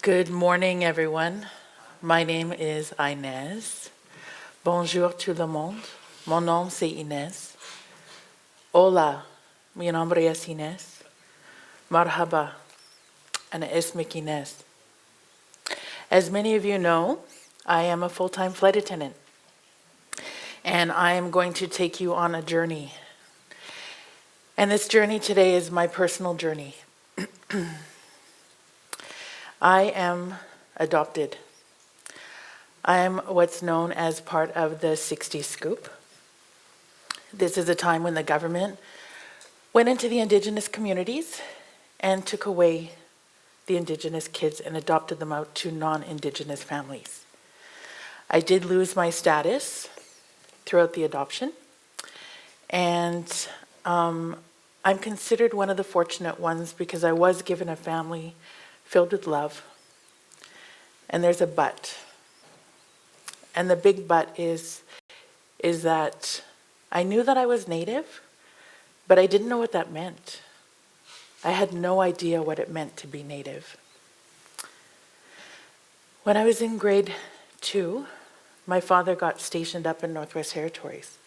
Good morning, everyone. My name is Inez. Bonjour tout le monde. Mon nom c'est Inez. Hola, mi nombre es Inez. Marhaba, ana ismik Inez. As many of you know, I am a full-time flight attendant, and I am going to take you on a journey. And this journey today is my personal journey. I am adopted. I am what's known as part of the 60 Scoop. This is a time when the government went into the Indigenous communities and took away the Indigenous kids and adopted them out to non-Indigenous families. I did lose my status throughout the adoption, and I'm considered one of the fortunate ones because I was given a family filled with love. And there's a but. And the big but is that I knew that I was Native, but I didn't know what that meant. I had no idea what it meant to be Native. When I was in grade 2, my father got stationed up in Northwest Territories.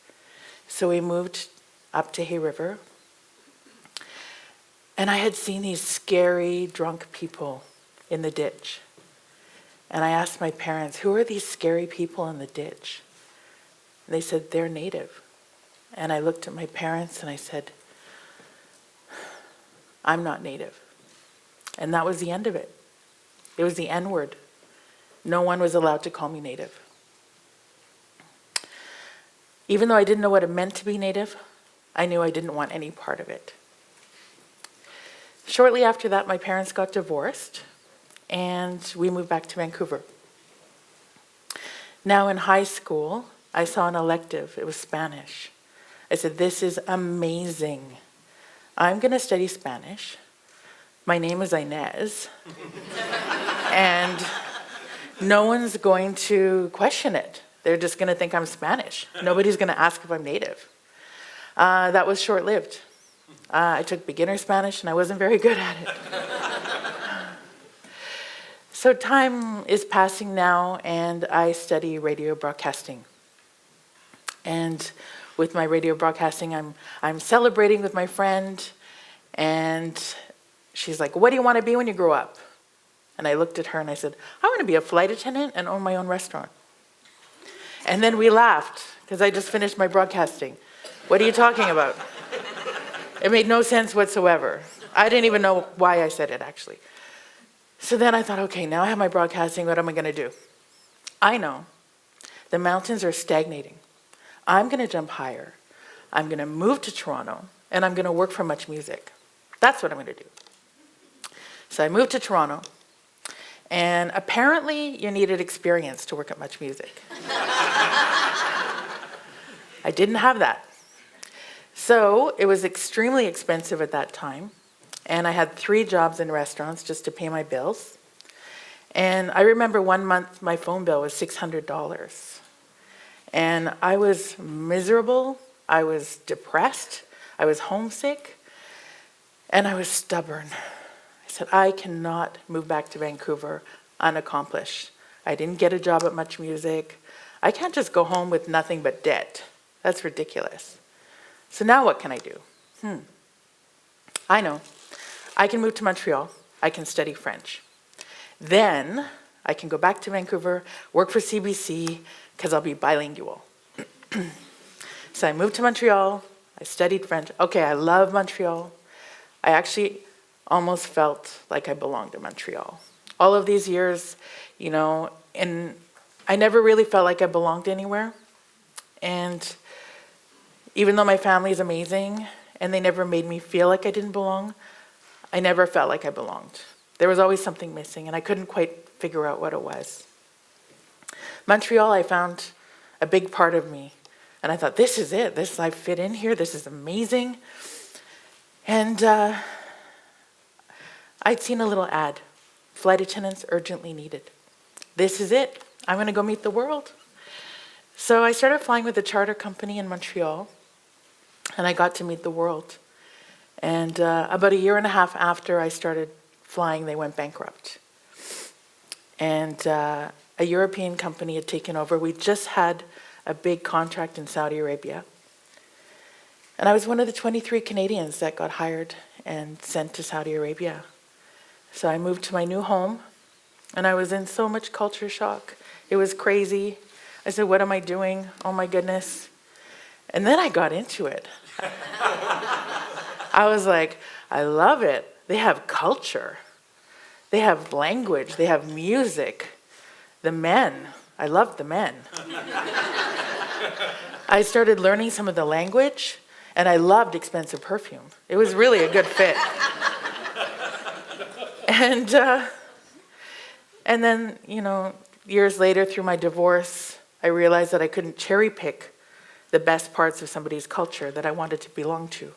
So we moved up to Hay River. And I had seen these scary, drunk people in the ditch. And I asked my parents, who are these scary people in the ditch? And they said, they're Native. And I looked at my parents and I said, I'm not Native. And that was the end of it. It was the N-word. No one was allowed to call me Native. Even though I didn't know what it meant to be Native, I knew I didn't want any part of it. Shortly after that, my parents got divorced, and we moved back to Vancouver. Now in high school, I saw an elective. It was Spanish. I said, this is amazing. I'm going to study Spanish. My name is Inez, and no one's going to question it. They're just going to think I'm Spanish. Nobody's going to ask if I'm Native. That was short-lived. I took beginner Spanish and I wasn't very good at it. So time is passing now and I study radio broadcasting. And with my radio broadcasting, I'm celebrating with my friend, and she's like, what do you want to be when you grow up? And I looked at her and I said, I want to be a flight attendant and own my own restaurant. And then we laughed because I just finished my broadcasting. What are you talking about? It made no sense whatsoever. I didn't even know why I said it, actually. So then I thought, okay, now I have my broadcasting, what am I going to do? I know. The mountains are stagnating. I'm going to jump higher. I'm going to move to Toronto, and I'm going to work for Much Music. That's what I'm going to do. So I moved to Toronto, and apparently you needed experience to work at Much Music. I didn't have that. So it was extremely expensive at that time, and I had 3 jobs in restaurants just to pay my bills. And I remember one month my phone bill was $600. And I was miserable, I was depressed, I was homesick, and I was stubborn. I said, I cannot move back to Vancouver unaccomplished. I didn't get a job at Much Music. I can't just go home with nothing but debt. That's ridiculous. So now what can I do? I know. I can move to Montreal. I can study French. Then I can go back to Vancouver, work for CBC, because I'll be bilingual. So I moved to Montreal. I studied French. Okay, I love Montreal. I actually almost felt like I belonged in Montreal. All of these years, and I never really felt like I belonged anywhere. And even though my family is amazing and they never made me feel like I didn't belong, I never felt like I belonged. There was always something missing, and I couldn't quite figure out what it was. Montreal, I found a big part of me, and I thought, this is it. I fit in here. This is amazing. And I'd seen a little ad, flight attendants urgently needed. This is it. I'm going to go meet the world. So I started flying with a charter company in Montreal, and I got to meet the world. And about a year and a half after I started flying, they went bankrupt. and a European company had taken over. We just had a big contract in Saudi Arabia. And I was one of the 23 Canadians that got hired and sent to Saudi Arabia. So I moved to my new home, and I was in so much culture shock. It was crazy. I said, what am I doing? Oh my goodness. And then I got into it. I was like, I love it. They have culture. They have language. They have music. The men. I loved the men. I started learning some of the language, and I loved expensive perfume. It was really a good fit. And then, years later, through my divorce, I realized that I couldn't cherry pick the best parts of somebody's culture that I wanted to belong to.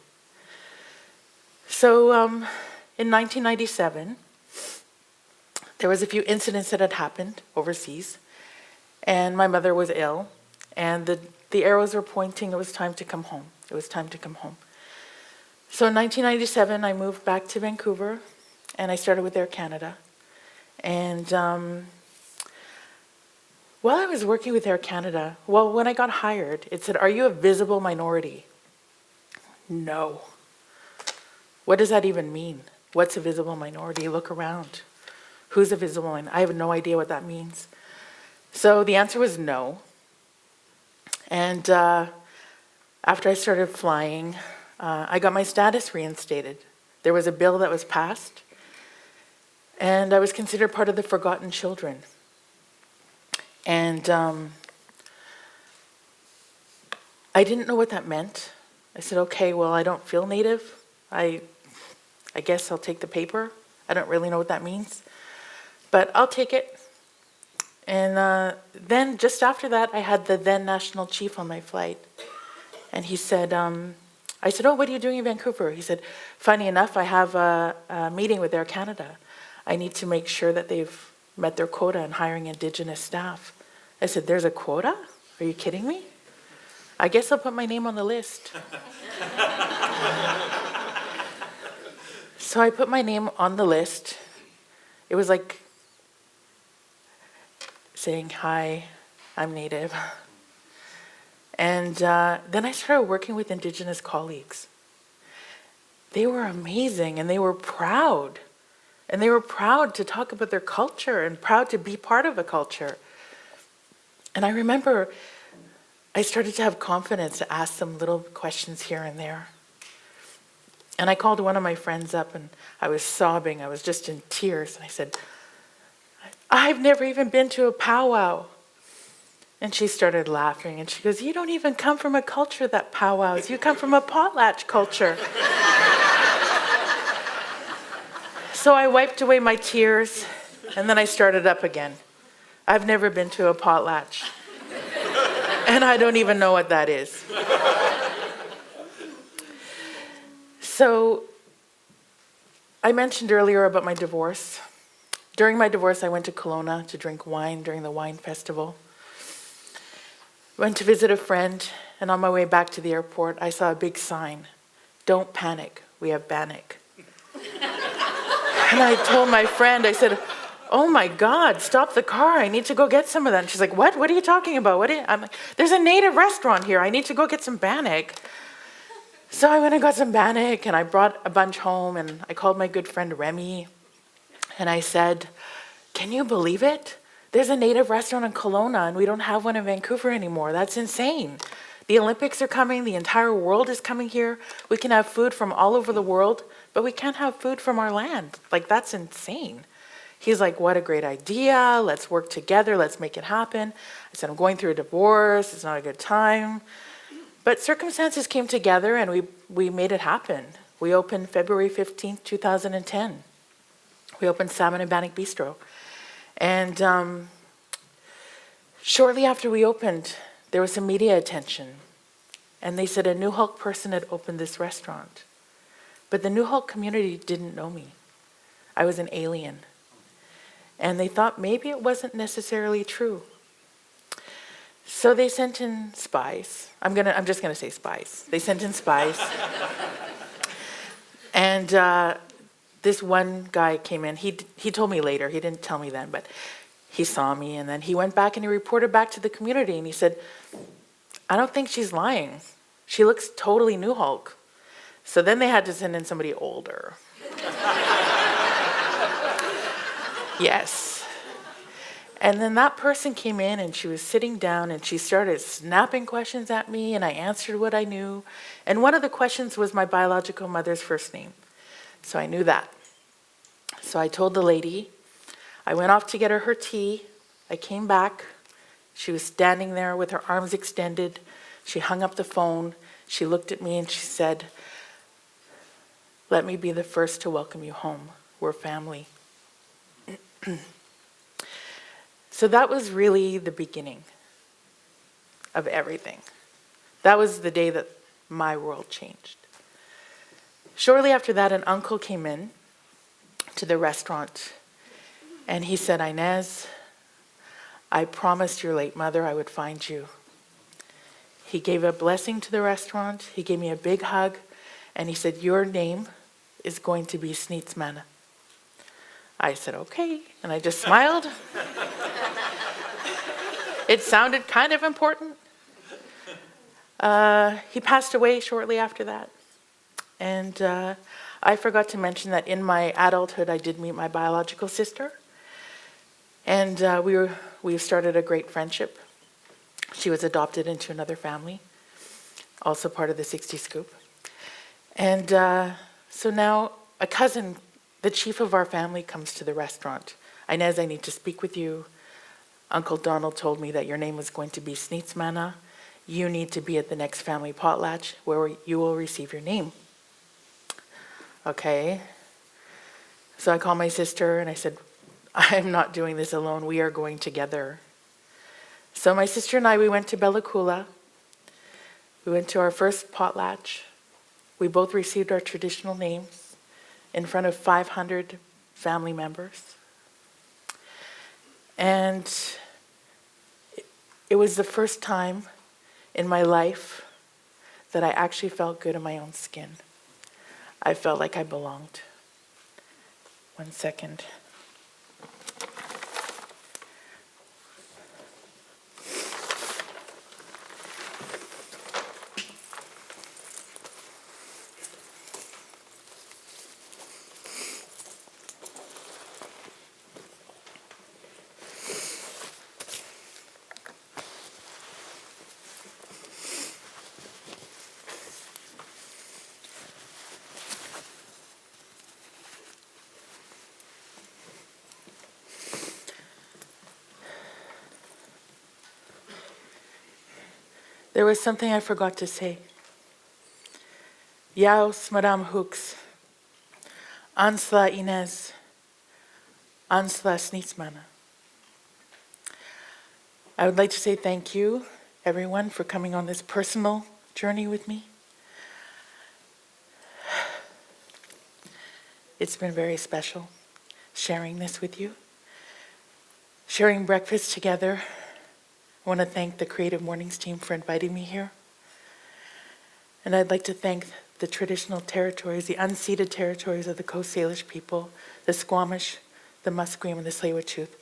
So in 1997, there was a few incidents that had happened overseas, and my mother was ill, and the arrows were pointing. It was time to come home. It was time to come home. So in 1997, I moved back to Vancouver, and I started with Air Canada. And while I was working with Air Canada, when I got hired, it said, are you a visible minority? No. What does that even mean? What's a visible minority? Look around. Who's a visible minority? I have no idea what that means. So the answer was no. And after I started flying, I got my status reinstated. There was a bill that was passed, and I was considered part of the forgotten children. And I didn't know what that meant. I said, okay, well, I don't feel Native. I guess I'll take the paper. I don't really know what that means, but I'll take it. And then just after that, I had the then national chief on my flight. And he said, I said, oh, what are you doing in Vancouver? He said, funny enough, I have a meeting with Air Canada. I need to make sure that they've met their quota in hiring Indigenous staff. I said, there's a quota? Are you kidding me? I guess I'll put my name on the list. So I put my name on the list. It was like saying, hi, I'm Native. And then I started working with Indigenous colleagues. They were amazing, and they were proud. And they were proud to talk about their culture and proud to be part of a culture. And I remember I started to have confidence to ask them little questions here and there. And I called one of my friends up, and I was sobbing. I was just in tears. And I said, I've never even been to a powwow. And she started laughing, and she goes, you don't even come from a culture that powwows. You come from a potlatch culture. So I wiped away my tears, and then I started up again. I've never been to a potlatch, and I don't even know what that is. So I mentioned earlier about my divorce. During my divorce, I went to Kelowna to drink wine during the wine festival. Went to visit a friend, and on my way back to the airport, I saw a big sign, don't panic, we have Bannock. And I told my friend, I said, oh my God, stop the car, I need to go get some of that. And she's like, what are you talking about? I'm like, there's a Native restaurant here, I need to go get some Bannock. So I went and got some Bannock, and I brought a bunch home, and I called my good friend Remy, and I said, can you believe it? There's a Native restaurant in Kelowna, and we don't have one in Vancouver anymore. That's insane. The Olympics are coming. The entire world is coming here. We can have food from all over the world, but we can't have food from our land. Like, that's insane. He's like, what a great idea. Let's work together. Let's make it happen. I said, I'm going through a divorce. It's not a good time. But circumstances came together, and we made it happen. We opened February 15th, 2010. We opened Salmon Bannock Bistro. And shortly after we opened, there was some media attention. And they said a New Hulk person had opened this restaurant. But the New Hulk community didn't know me. I was an alien. And they thought maybe it wasn't necessarily true. So they sent in spies. I'm just gonna say spies. They sent in spies. And this one guy came in. He told me later. He didn't tell me then, but he saw me, and then he went back and he reported back to the community, and he said, I don't think she's lying. She looks totally New Hulk. So then they had to send in somebody older. Yes. And then that person came in and she was sitting down and she started snapping questions at me, and I answered what I knew. And one of the questions was my biological mother's first name. So I knew that. So I told the lady, I went off to get her tea. I came back. She was standing there with her arms extended. She hung up the phone. She looked at me and she said, let me be the first to welcome you home. We're family. So that was really the beginning of everything. That was the day that my world changed. Shortly after that, an uncle came in to the restaurant and he said, Inez, I promised your late mother I would find you. He gave a blessing to the restaurant. He gave me a big hug and he said, your name is going to be Manna. I said, okay. And I just smiled. It sounded kind of important. He passed away shortly after that. And I forgot to mention that in my adulthood, I did meet my biological sister. And we started a great friendship. She was adopted into another family, also part of the 60 Scoop. And so now a cousin, the chief of our family, comes to the restaurant. Inez, I need to speak with you. Uncle Donald told me that your name was going to be Manna. You need to be at the next family potlatch where you will receive your name. Okay. So I called my sister and I said, I'm not doing this alone. We are going together. So my sister and I, we went to Coola. We went to our first potlatch. We both received our traditional names in front of 500 family members. And it was the first time in my life that I actually felt good in my own skin. I felt like I belonged. 1 second. There was something I forgot to say. Yaos Madame Hooks, Ansla Inez, Ansla Manna. I would like to say thank you, everyone, for coming on this personal journey with me. It's been very special sharing this with you, sharing breakfast together. I want to thank the CreativeMornings team for inviting me here. And I'd like to thank the traditional territories, the unceded territories of the Coast Salish people, the Squamish, the Musqueam, and the Tsleil-Waututh,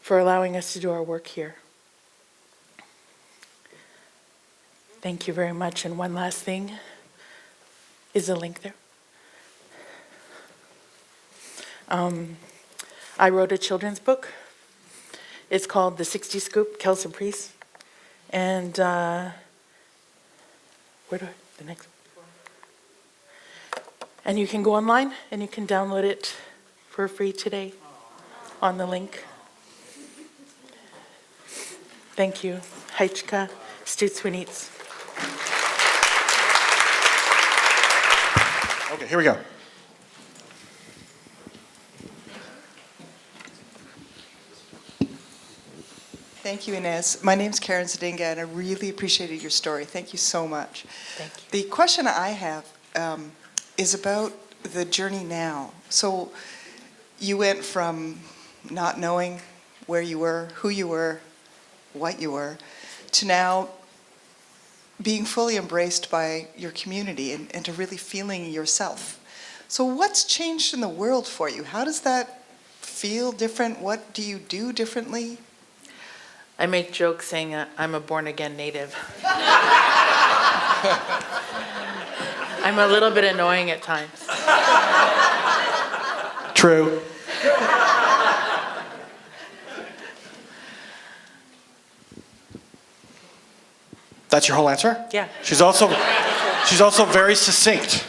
for allowing us to do our work here. Thank you very much. And one last thing, is the link there? I wrote a children's book. It's called The 60 Scoop, Kelsa Priest. And the next one? And you can go online and you can download it for free today on the link. Thank you. Heichka Stutzwinitz. Okay, here we go. Thank you, Inez. My name's Karen Zadinga, and I really appreciated your story. Thank you so much. Thank you. The question I have is about the journey now. So you went from not knowing where you were, who you were, what you were, to now being fully embraced by your community and to really feeling yourself. So what's changed in the world for you? How does that feel different? What do you do differently? I make jokes saying I'm a born-again native. I'm a little bit annoying at times. True. That's your whole answer? Yeah. She's also very succinct.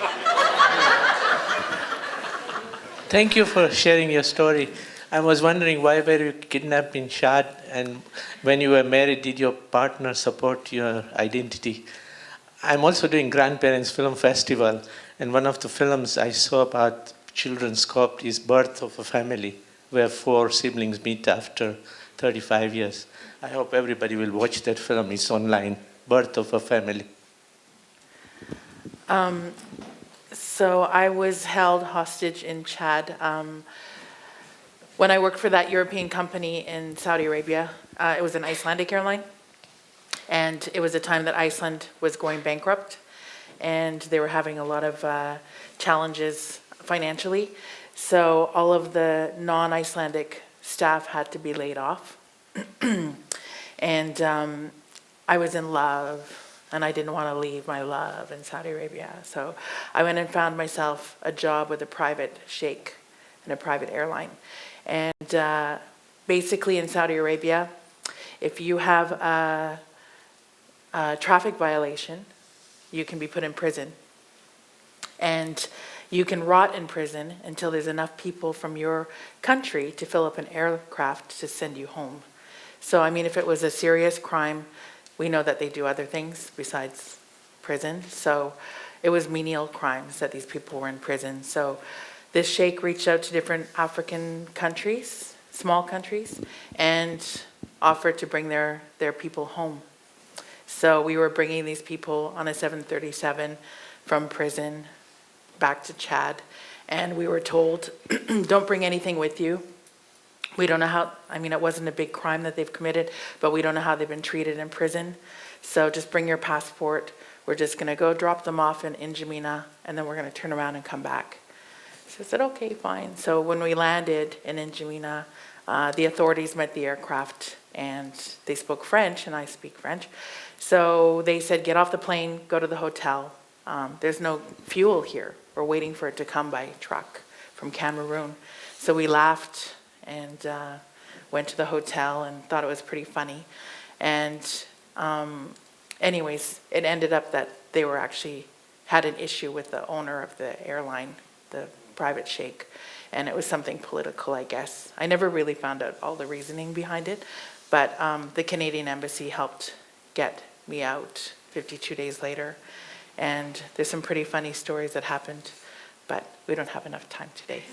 Thank you for sharing your story. I was wondering, why were you kidnapped in Chad, and when you were married, did your partner support your identity? I'm also doing Grandparents Film Festival, and one of the films I saw about children's sculpt is Birth of a Family, where 4 siblings meet after 35 years. I hope everybody will watch that film. It's online, Birth of a Family. So I was held hostage in Chad when I worked for that European company in Saudi Arabia. It was an Icelandic airline, and it was a time that Iceland was going bankrupt, and they were having a lot of challenges financially. So all of the non-Icelandic staff had to be laid off. And I was in love, and I didn't want to leave my love in Saudi Arabia. So I went and found myself a job with a private sheikh in a private airline. And basically in Saudi Arabia, if you have a traffic violation, you can be put in prison. And you can rot in prison until there's enough people from your country to fill up an aircraft to send you home. So, I mean, if it was a serious crime, we know that they do other things besides prison. So it was menial crimes that these people were in prison. So this sheikh reached out to different African countries, small countries, and offered to bring their people home. So we were bringing these people on a 737 from prison back to Chad, and we were told, don't bring anything with you. We don't know how, I mean, it wasn't a big crime that they've committed, but we don't know how they've been treated in prison. So just bring your passport. We're just going to go drop them off in N'Djamena, and then we're going to turn around and come back. So I said, okay, fine. So when we landed in N'Djamena, the authorities met the aircraft, and they spoke French, and I speak French. So they said, get off the plane, go to the hotel. There's no fuel here. We're waiting for it to come by truck from Cameroon. So we laughed and went to the hotel and thought it was pretty funny. And anyways, it ended up that they were actually had an issue with the owner of the airline, the private sheikh, and it was something political, I guess. I never really found out all the reasoning behind it, but the Canadian embassy helped get me out 52 days later. And there's some pretty funny stories that happened, but we don't have enough time today.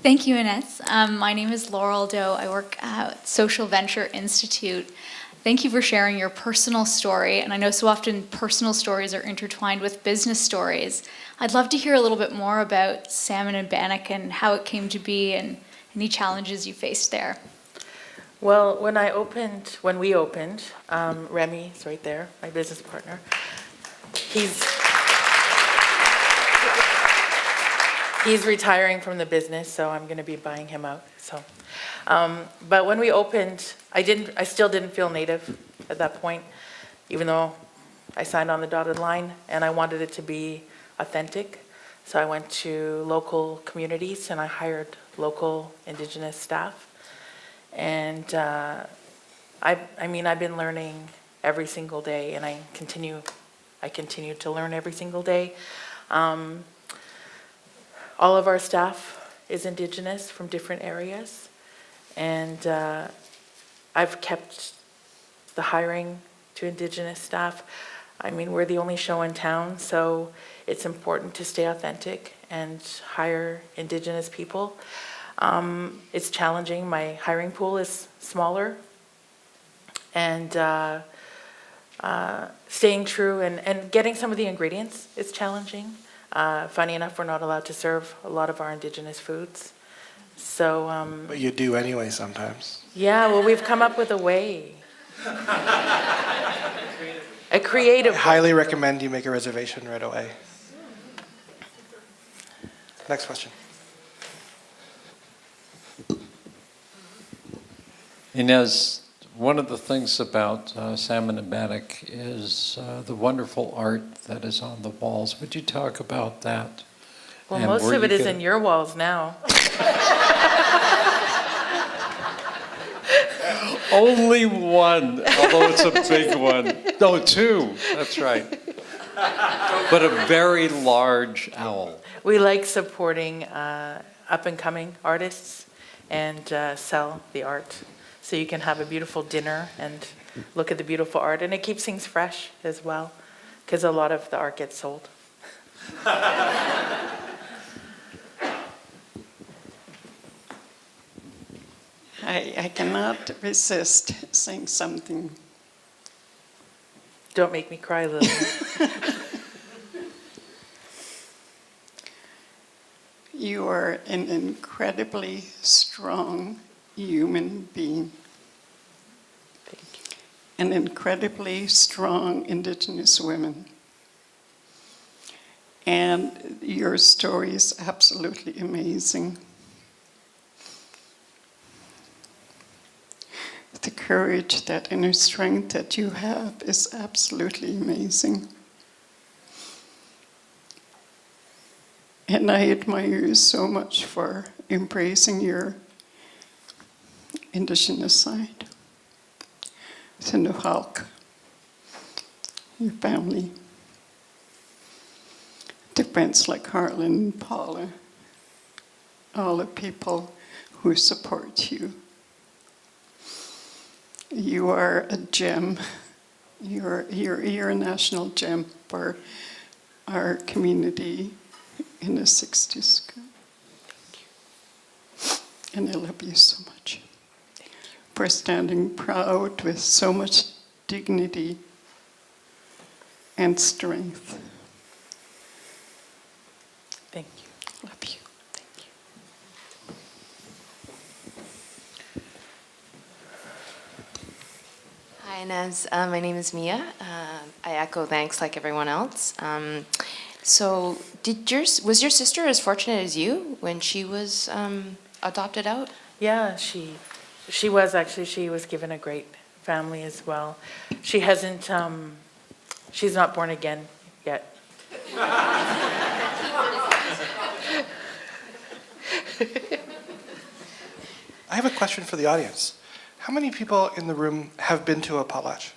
Thank you, Inez. My name is Laurel Doe. I work at Social Venture Institute. Thank you for sharing your personal story. And I know so often personal stories are intertwined with business stories. I'd love to hear a little bit more about Salmon Bannock and how it came to be and any challenges you faced there. Well, when we opened, Remy is right there, my business partner. He's retiring from the business, so I'm going to be buying him out. So, but when we opened, I still didn't feel native at that point, even though I signed on the dotted line, and I wanted it to be authentic. So I went to local communities and I hired local Indigenous staff. And I've been learning every single day, and I continue to learn every single day. All of our staff is Indigenous from different areas, and I've kept the hiring to Indigenous staff. I mean, we're the only show in town, so it's important to stay authentic and hire Indigenous people. It's challenging. My hiring pool is smaller, and staying true and getting some of the ingredients is challenging. Funny enough, we're not allowed to serve a lot of our Indigenous foods. So, But you do anyway sometimes. yeah, well, we've come up with a way. A creative I book. highly recommend you make a reservation right away. Next question. Inez, one of the things about Salmon Bannock is the wonderful art that is on the walls. Would you talk about that? Well, And most where of it you is get in your walls now. Only one, although it's a big one. No, two, that's right. But a very large owl. We like supporting up-and-coming artists and sell the art. So you can have a beautiful dinner and look at the beautiful art. And it keeps things fresh as well, because a lot of the art gets sold. I cannot resist saying something. Don't make me cry, Lily. You are an incredibly strong human being. Thank you. An incredibly strong Indigenous woman. And your story is absolutely amazing. The courage, that inner strength that you have is absolutely amazing. And I admire you so much for embracing your Indigenous side. Sinuhalk, your family, the friends like Harlan and Paula, all the people who support you. You are a gem. You're a national gem for our community in the 60s. And I love you so much for standing proud with so much dignity and strength. Thank you. Love you. Thank you. Hi, Inez. My name is Mia. I echo thanks like everyone else. So, was your sister as fortunate as you when she was adopted out? Yeah, she was actually. She was given a great family as well. She hasn't. She's not born again yet. I have a question for the audience. How many people in the room have been to a potlatch?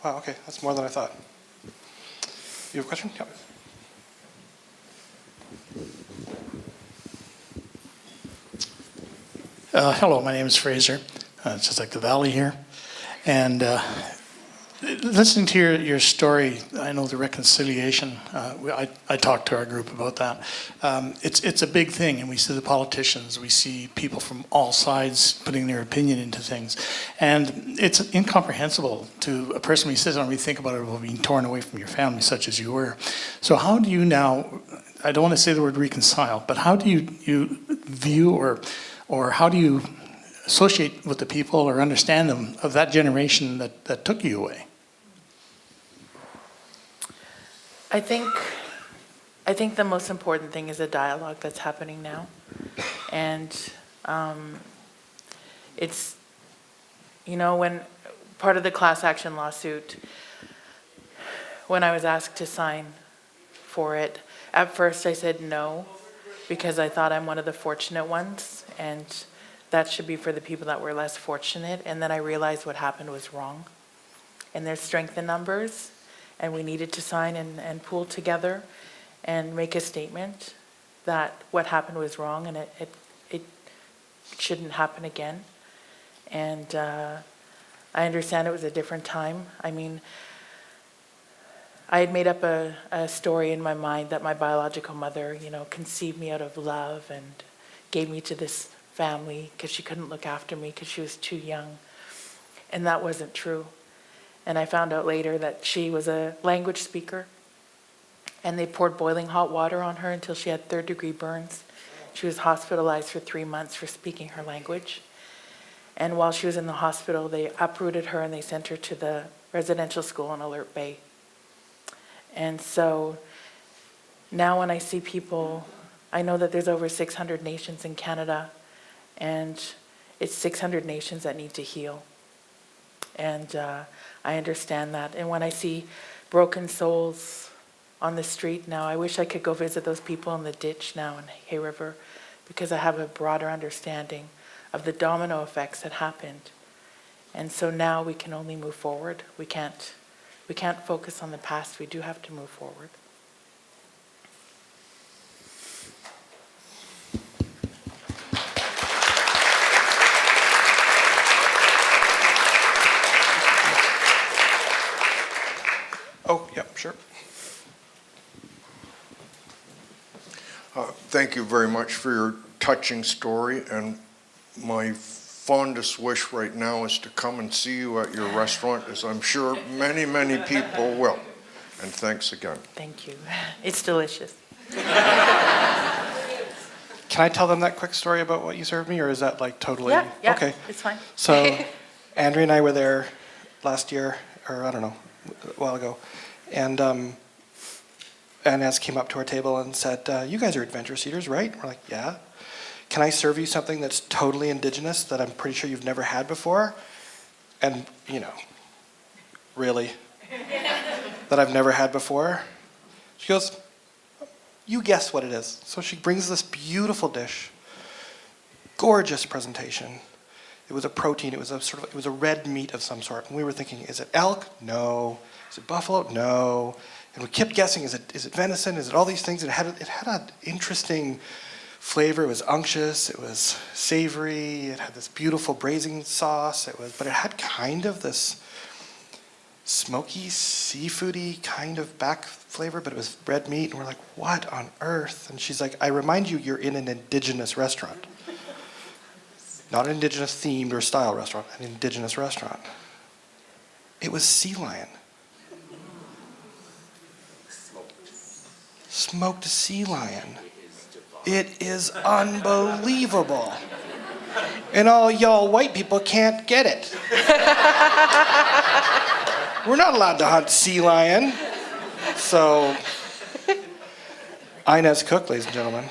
Wow, okay, that's more than I thought. You have a question? Yeah. Hello, my name is Fraser. It's just like the valley here. And listening to your story, I know the reconciliation, I talked to our group about that. It's a big thing, and we see the politicians, we see people from all sides putting their opinion into things. And it's incomprehensible to a person when you sit down and we think about it, about being torn away from your family, such as you were. So how do you now, I don't want to say the word reconcile, but how do you view or how do you associate with the people or understand them of that generation that took you away? I think the most important thing is the dialogue that's happening now. And it's, when part of the class action lawsuit, when I was asked to sign for it, at first I said no, because I thought I'm one of the fortunate ones, and that should be for the people that were less fortunate. And then I realized what happened was wrong. And there's strength in numbers, and we needed to sign and pool together and make a statement that what happened was wrong and it shouldn't happen again. And I understand it was a different time. I mean, I had made up a story in my mind that my biological mother, conceived me out of love and gave me to this family because she couldn't look after me because she was too young. And that wasn't true. And I found out later that she was a language speaker, and they poured boiling hot water on her until she had third-degree burns. She was hospitalized for 3 months for speaking her language. And while she was in the hospital, they uprooted her and they sent her to the residential school in Alert Bay. And so now when I see people, I know that there's over 600 nations in Canada, and it's 600 nations that need to heal. And I understand that. And when I see broken souls on the street now, I wish I could go visit those people in the ditch now in Hay River, because I have a broader understanding of the domino effects that happened. And so now we can only move forward. We can't focus on the past. We do have to move forward. Oh, yeah, sure. Thank you very much for your touching story, and my fondest wish right now is to come and see you at your restaurant, as I'm sure many, many people will. And thanks again. Thank you. It's delicious. Can I tell them that quick story about what you served me, or is that like totally? Yeah, Okay. it's fine. So Andrea and I were there last year, or I don't know, a while ago, and Inez came up to our table and said, you guys are adventurous eaters, right? We're like, yeah. Can I serve you something that's totally indigenous that I'm pretty sure you've never had before? And, you know, really? That I've never had before? She goes, you guess what it is. So she brings this beautiful dish, gorgeous presentation. It was a protein, it was a red meat of some sort. And we were thinking, is it elk? No. Is it buffalo? No. And we kept guessing, is it venison? Is it all these things? And it had an interesting flavor. It was unctuous, it was savory, it had this beautiful braising sauce, but it had kind of this smoky, seafoody kind of back flavor, but it was red meat, and we're like, what on earth? And she's like, I remind you, you're in an indigenous restaurant. Not an indigenous themed or style restaurant, an indigenous restaurant. It was sea lion. Smoked sea lion. It is unbelievable. And all y'all white people can't get it. We're not allowed to hunt sea lion. So, Inez cooked, ladies and gentlemen.